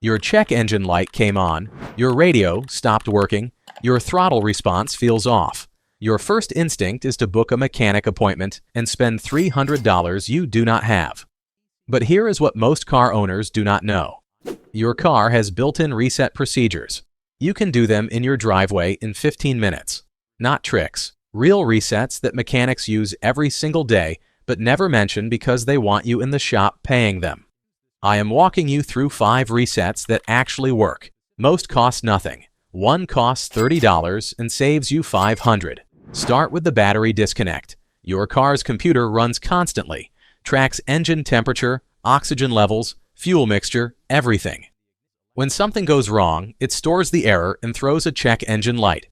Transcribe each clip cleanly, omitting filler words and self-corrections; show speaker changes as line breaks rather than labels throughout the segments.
Your check engine light came on, your radio stopped working, your throttle response feels off. Your first instinct is to book a mechanic appointment and spend $300 you do not have. But here is what most car owners do not know. Your car has built-in reset procedures. You can do them in your driveway in 15 minutes. Not tricks, real resets that mechanics use every single day but never mention because they want you in the shop paying them. I am walking you through 5 resets that actually work. Most cost nothing. One costs $30 and saves you $500. Start with the battery disconnect. Your car's computer runs constantly, tracks engine temperature, oxygen levels, fuel mixture, everything. When something goes wrong, it stores the error and throws a check engine light.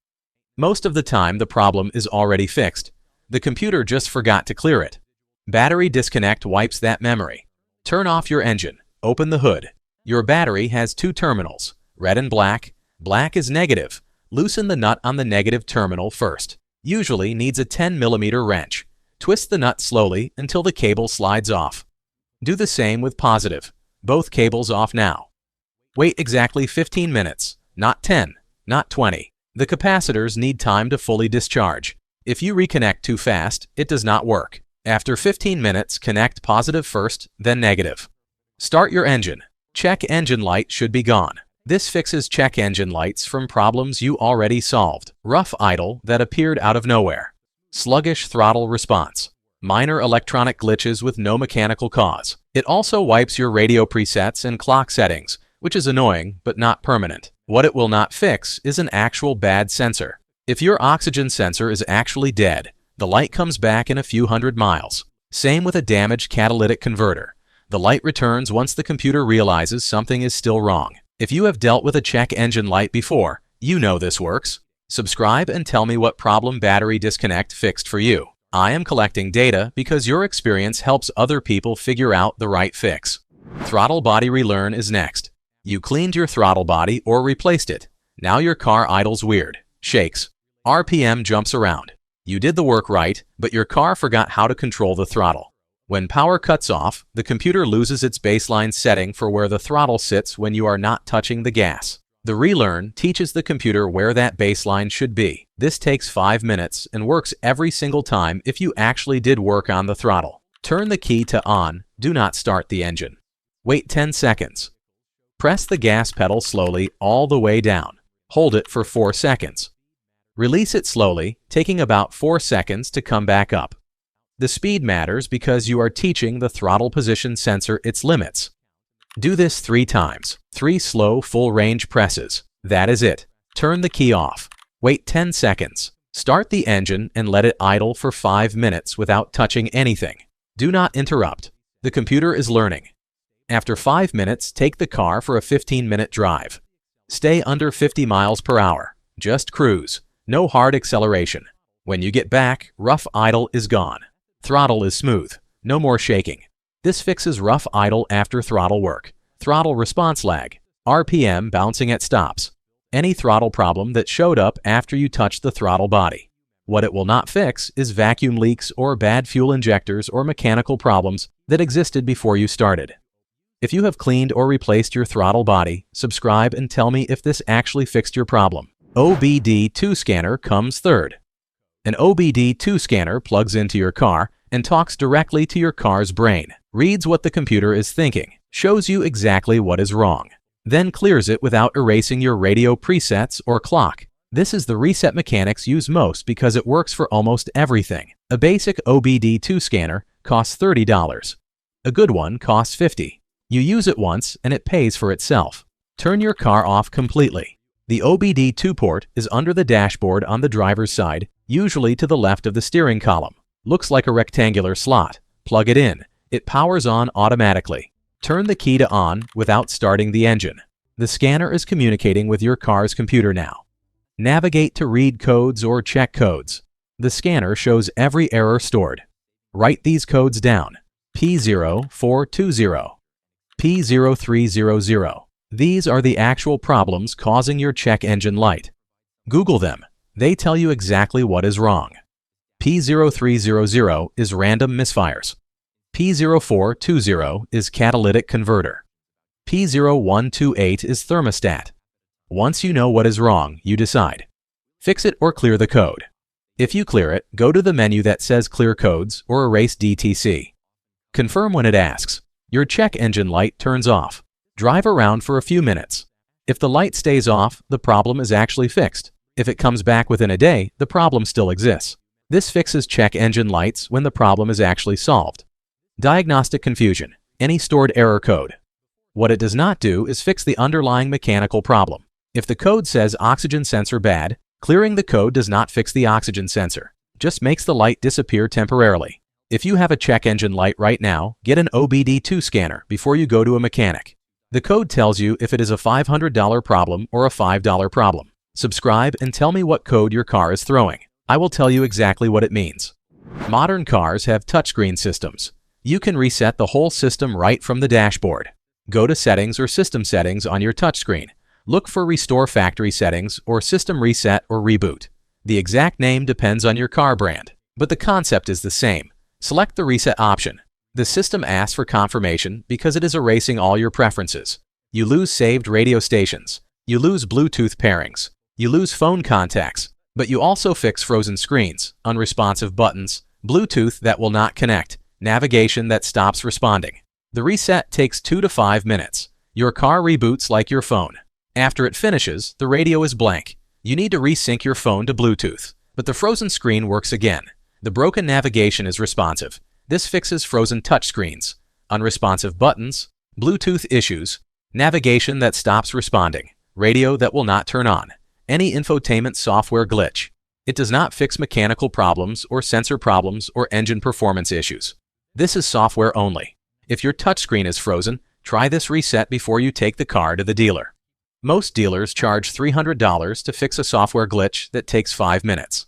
Most of the time, the problem is already fixed. The computer just forgot to clear it. Battery disconnect wipes that memory. Turn off your engine. Open the hood. Your battery has 2 terminals, red and black. Black is negative. Loosen the nut on the negative terminal first. Usually needs a 10mm wrench. Twist the nut slowly until the cable slides off. Do the same with positive. Both cables off now. Wait exactly 15 minutes, not 10, not 20. The capacitors need time to fully discharge. If you reconnect too fast, it does not work. After 15 minutes, connect positive first, then negative. Start your engine. Check engine light should be gone. This fixes check engine lights from problems you already solved. Rough idle that appeared out of nowhere. Sluggish throttle response. Minor electronic glitches with no mechanical cause. It also wipes your radio presets and clock settings, which is annoying but not permanent. What it will not fix is an actual bad sensor. If your oxygen sensor is actually dead, the light comes back in a few hundred miles. Same with a damaged catalytic converter. The light returns once the computer realizes something is still wrong. If you have dealt with a check engine light before, you know this works. Subscribe and tell me what problem battery disconnect fixed for you. I am collecting data because your experience helps other people figure out the right fix. Throttle body relearn is next. You cleaned your throttle body or replaced it. Now your car idles weird, shakes, RPM jumps around. You did the work right, but your car forgot how to control the throttle. When power cuts off, the computer loses its baseline setting for where the throttle sits when you are not touching the gas. The relearn teaches the computer where that baseline should be. This takes 5 minutes and works every single time if you actually did work on the throttle. Turn the key to on, do not start the engine. Wait 10 seconds. Press the gas pedal slowly all the way down. Hold it for 4 seconds. Release it slowly, taking about 4 seconds to come back up. The speed matters because you are teaching the throttle position sensor its limits. Do this 3 times, 3 slow full-range presses. That is it. Turn the key off. Wait 10 seconds. Start the engine and let it idle for 5 minutes without touching anything. Do not interrupt. The computer is learning. After 5 minutes, take the car for a 15-minute drive. Stay under 50 miles per hour. Just cruise. No hard acceleration. When you get back, rough idle is gone. Throttle is smooth. No more shaking. This fixes rough idle after throttle work. Throttle response lag. RPM bouncing at stops. Any throttle problem that showed up after you touched the throttle body. What it will not fix is vacuum leaks or bad fuel injectors or mechanical problems that existed before you started. If you have cleaned or replaced your throttle body, subscribe and tell me if this actually fixed your problem. OBD2 scanner comes third. An OBD2 scanner plugs into your car and talks directly to your car's brain, reads what the computer is thinking, shows you exactly what is wrong, then clears it without erasing your radio presets or clock. This is the reset mechanics use most because it works for almost everything. A basic OBD2 scanner costs $30. A good one costs $50. You use it once and it pays for itself. Turn your car off completely. The OBD2 port is under the dashboard on the driver's side, usually to the left of the steering column. Looks like a rectangular slot. Plug it in. It powers on automatically. Turn the key to on without starting the engine. The scanner is communicating with your car's computer now. Navigate to read codes or check codes. The scanner shows every error stored. Write these codes down. P0420, P0300. These are the actual problems causing your check engine light. Google them. They tell you exactly what is wrong. P0300 is random misfires. P0420 is catalytic converter. P0128 is thermostat. Once you know what is wrong, you decide. Fix it or clear the code. If you clear it, go to the menu that says Clear Codes or Erase DTC. Confirm when it asks. Your check engine light turns off. Drive around for a few minutes. If the light stays off, the problem is actually fixed. If it comes back within a day, the problem still exists. This fixes check engine lights when the problem is actually solved. Diagnostic confusion. Any stored error code. What it does not do is fix the underlying mechanical problem. If the code says oxygen sensor bad, clearing the code does not fix the oxygen sensor, just makes the light disappear temporarily. If you have a check engine light right now, get an OBD2 scanner before you go to a mechanic. The code tells you if it is a $500 problem or a $5 problem. Subscribe and tell me what code your car is throwing. I will tell you exactly what it means. Modern cars have touchscreen systems. You can reset the whole system right from the dashboard. Go to Settings or System Settings on your touchscreen. Look for Restore Factory Settings or System Reset or Reboot. The exact name depends on your car brand, but the concept is the same. Select the Reset option. The system asks for confirmation because it is erasing all your preferences. You lose saved radio stations. You lose Bluetooth pairings. You lose phone contacts, but you also fix frozen screens, unresponsive buttons, Bluetooth that will not connect, navigation that stops responding. The reset takes 2 to 5 minutes. Your car reboots like your phone. After it finishes, the radio is blank. You need to resync your phone to Bluetooth, but the frozen screen works again. The broken navigation is responsive. This fixes frozen touchscreens, unresponsive buttons, Bluetooth issues, navigation that stops responding, radio that will not turn on, any infotainment software glitch. It does not fix mechanical problems or sensor problems or engine performance issues. This is software only. If your touchscreen is frozen, try this reset before you take the car to the dealer. Most dealers charge $300 to fix a software glitch that takes 5 minutes.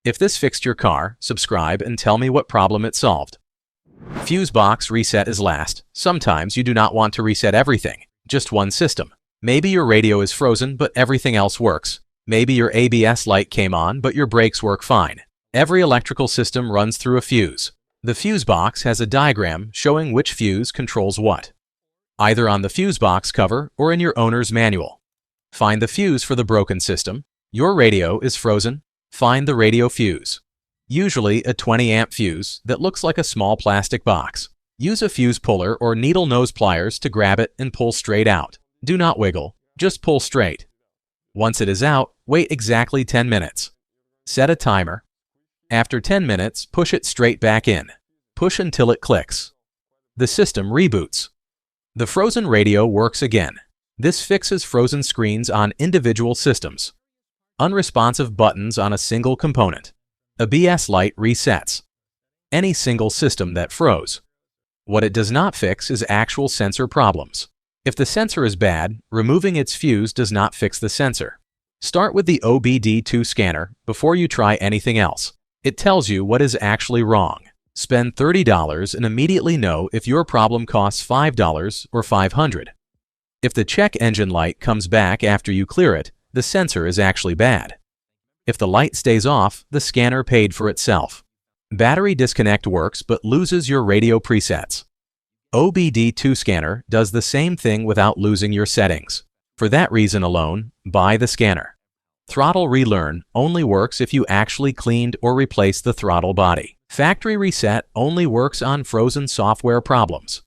If this fixed your car, subscribe and tell me what problem it solved. Fuse box reset is last. Sometimes you do not want to reset everything, just one system. Maybe your radio is frozen but everything else works. Maybe your ABS light came on but your brakes work fine. Every electrical system runs through a fuse. The fuse box has a diagram showing which fuse controls what, either on the fuse box cover or in your owner's manual. Find the fuse for the broken system. Your radio is frozen. Find the radio fuse. Usually a 20 amp fuse that looks like a small plastic box. Use a fuse puller or needle nose pliers to grab it and pull straight out. Do not wiggle, just pull straight. Once it is out, wait exactly 10 minutes. Set a timer. After 10 minutes, push it straight back in. Push until it clicks. The system reboots. The frozen radio works again. This fixes frozen screens on individual systems. Unresponsive buttons on a single component. ABS light resets. Any single system that froze. What it does not fix is actual sensor problems. If the sensor is bad, removing its fuse does not fix the sensor. Start with the OBD2 scanner before you try anything else. It tells you what is actually wrong. Spend $30 and immediately know if your problem costs $5 or $500. If the check engine light comes back after you clear it, the sensor is actually bad. If the light stays off, the scanner paid for itself. Battery disconnect works but loses your radio presets. OBD2 scanner does the same thing without losing your settings. For that reason alone, buy the scanner. Throttle relearn only works if you actually cleaned or replaced the throttle body. Factory reset only works on frozen software problems.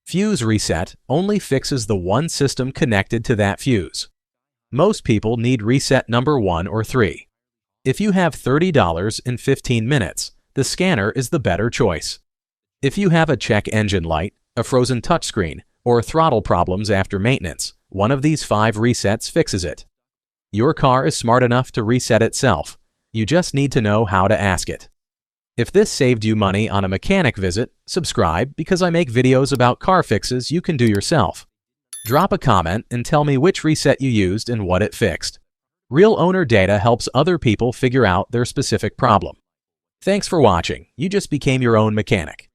Fuse reset only fixes the one system connected to that fuse. Most people need reset number 1 or 3. If you have $30 in 15 minutes, the scanner is the better choice. If you have a check engine light, a frozen touchscreen, or throttle problems after maintenance, one of these 5 resets fixes it. Your car is smart enough to reset itself. You just need to know how to ask it. If this saved you money on a mechanic visit, subscribe because I make videos about car fixes you can do yourself. Drop a comment and tell me which reset you used and what it fixed. Real owner data helps other people figure out their specific problem. Thanks for watching. You just became your own mechanic.